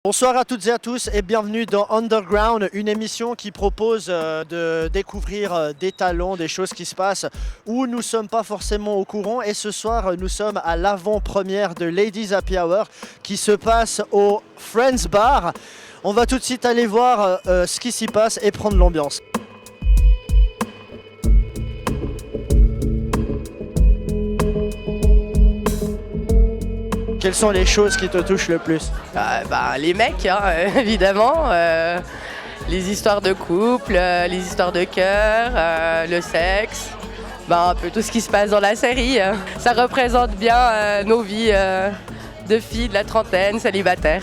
Bonsoir à toutes et à tous et bienvenue dans Underground, une émission qui propose de découvrir des talents, des choses qui se passent où nous ne sommes pas forcément au courant. Et ce soir, nous sommes à l'avant-première de Ladies Happy Hour qui se passe au Friends Bar. On va tout de suite aller voir ce qui s'y passe et prendre l'ambiance. Quelles sont les choses qui te touchent le plus? Les mecs, hein, évidemment, les histoires de couple, les histoires de cœur, le sexe, un peu tout ce qui se passe dans la série. Ça représente bien nos vies de filles de la trentaine, célibataires.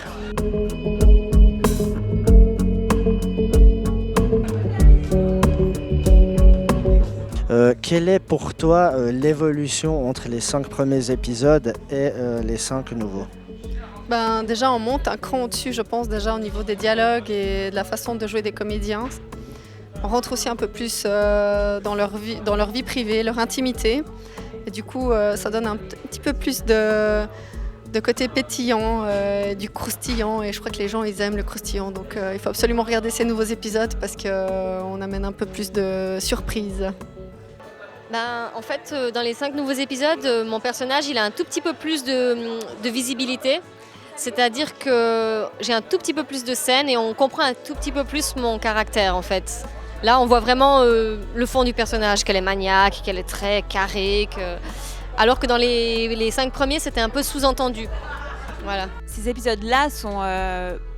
Quelle est pour toi l'évolution entre les 5 premiers épisodes et les 5 nouveaux? Déjà, on monte un cran au-dessus, je pense, déjà au niveau des dialogues et de la façon de jouer des comédiens. On rentre aussi un peu plus dans leur vie privée, leur intimité. Et du coup, ça donne un petit peu plus de côté pétillant, du croustillant. Et je crois que les gens, ils aiment le croustillant. Donc, il faut absolument regarder ces nouveaux épisodes parce qu'on amène un peu plus de surprises. En fait, dans les 5 nouveaux épisodes, mon personnage il a un tout petit peu plus de visibilité. C'est-à-dire que j'ai un tout petit peu plus de scènes et on comprend un tout petit peu plus mon caractère en fait. Là, on voit vraiment le fond du personnage, qu'elle est maniaque, qu'elle est très carrée. Alors que dans les 5 premiers, c'était un peu sous-entendu. Voilà. Ces épisodes-là sont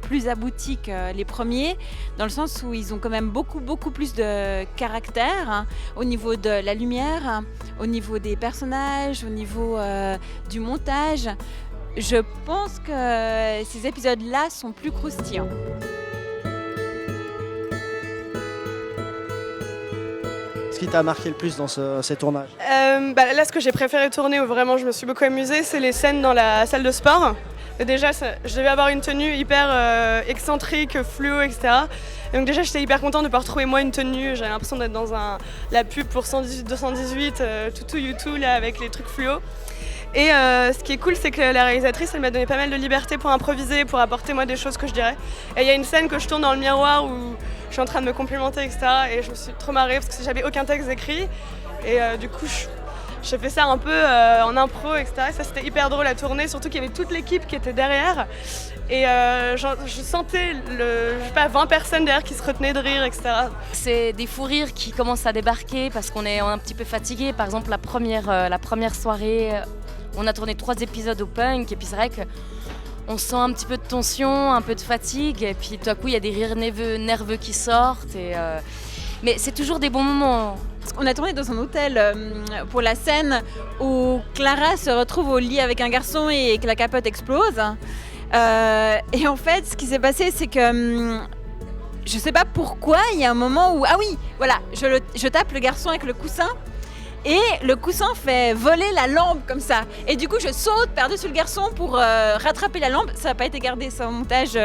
plus aboutis que les premiers, dans le sens où ils ont quand même beaucoup plus de caractère, hein, au niveau de la lumière, au niveau des personnages, au niveau du montage. Je pense que ces épisodes-là sont plus croustillants. Ce qui t'a marqué le plus dans ces tournages? Là, ce que j'ai préféré tourner, où vraiment je me suis beaucoup amusée, c'est les scènes dans la salle de sport. Déjà, je devais avoir une tenue hyper excentrique, fluo, etc. Et donc déjà, j'étais hyper contente de pouvoir trouver moi une tenue. J'avais l'impression d'être dans la pub pour 118, Toutou YouTube, là, avec les trucs fluo. Et ce qui est cool, c'est que la réalisatrice, elle m'a donné pas mal de liberté pour improviser, pour apporter moi des choses que je dirais. Et il y a une scène que je tourne dans le miroir où je suis en train de me complimenter, etc. Et je me suis trop marrée parce que j'avais aucun texte écrit. Et du coup, j'ai fait ça un peu en impro, etc. Et ça, c'était hyper drôle à tourner, surtout qu'il y avait toute l'équipe qui était derrière. Et je sentais 20 personnes derrière qui se retenaient de rire, etc. C'est des fous rires qui commencent à débarquer parce qu'on est un petit peu fatigué. Par exemple, la première soirée, on a tourné 3 épisodes au punk et puis c'est vrai qu'on sent un petit peu de tension, un peu de fatigue et puis tout à coup il y a des rires nerveux qui sortent. Mais c'est toujours des bons moments. On a tourné dans un hôtel pour la scène où Clara se retrouve au lit avec un garçon et que la capote explose. Et en fait, ce qui s'est passé, c'est que je sais pas pourquoi, il y a un moment où... Ah oui, voilà, je tape le garçon avec le coussin et le coussin fait voler la lampe comme ça. Et du coup, je saute par-dessus le garçon pour rattraper la lampe. Ça n'a pas été gardé, ça, au montage.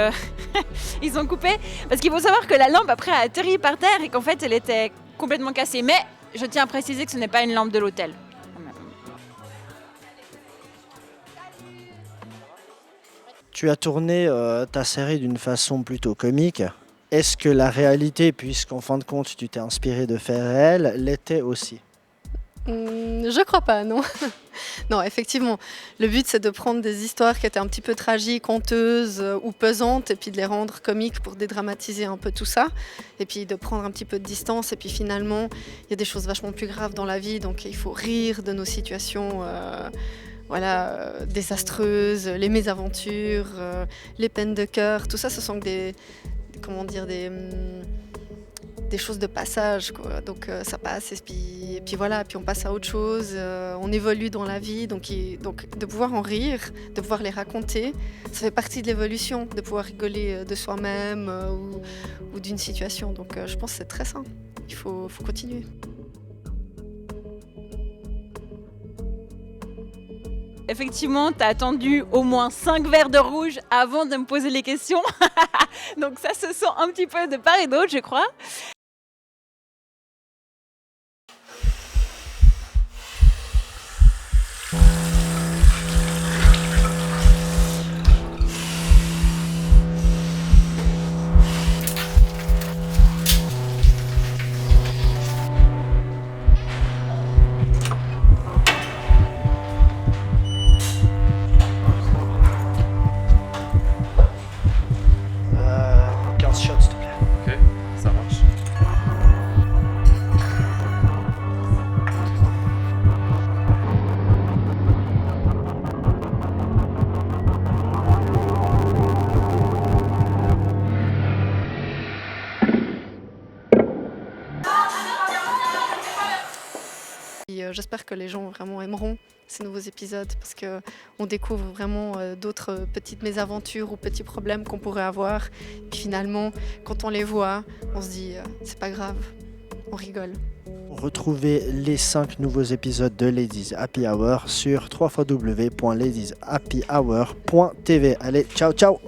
Ils ont coupé. Parce qu'il faut savoir que la lampe, après, a atterri par terre et qu'en fait, elle était complètement cassée. Mais je tiens à préciser que ce n'est pas une lampe de l'hôtel. Tu as tourné ta série d'une façon plutôt comique. Est-ce que la réalité, puisqu'en fin de compte tu t'es inspiré de faits réels, l'était aussi? Je crois pas, non. Non, effectivement. Le but, c'est de prendre des histoires qui étaient un petit peu tragiques, honteuses ou pesantes, et puis de les rendre comiques pour dédramatiser un peu tout ça. Et puis de prendre un petit peu de distance. Et puis finalement, il y a des choses vachement plus graves dans la vie, donc il faut rire de nos situations désastreuses, les mésaventures, les peines de cœur. Tout ça, ce sont des choses de passage, quoi. Donc ça passe et puis voilà, puis on passe à autre chose, on évolue dans la vie, donc de pouvoir en rire, de pouvoir les raconter, ça fait partie de l'évolution, de pouvoir rigoler de soi-même ou d'une situation, donc je pense que c'est très sain, il faut continuer. Effectivement, tu as attendu au moins 5 verres de rouge avant de me poser les questions. Donc ça se sent un petit peu de part et d'autre, je crois. j'espère que les gens vraiment aimeront ces nouveaux épisodes parce qu'on découvre vraiment d'autres petites mésaventures ou petits problèmes qu'on pourrait avoir. Puis finalement, quand on les voit, on se dit c'est pas grave, on rigole. Retrouvez les 5 nouveaux épisodes de Ladies Happy Hour sur www.ladieshappyhour.tv. Allez, ciao ciao!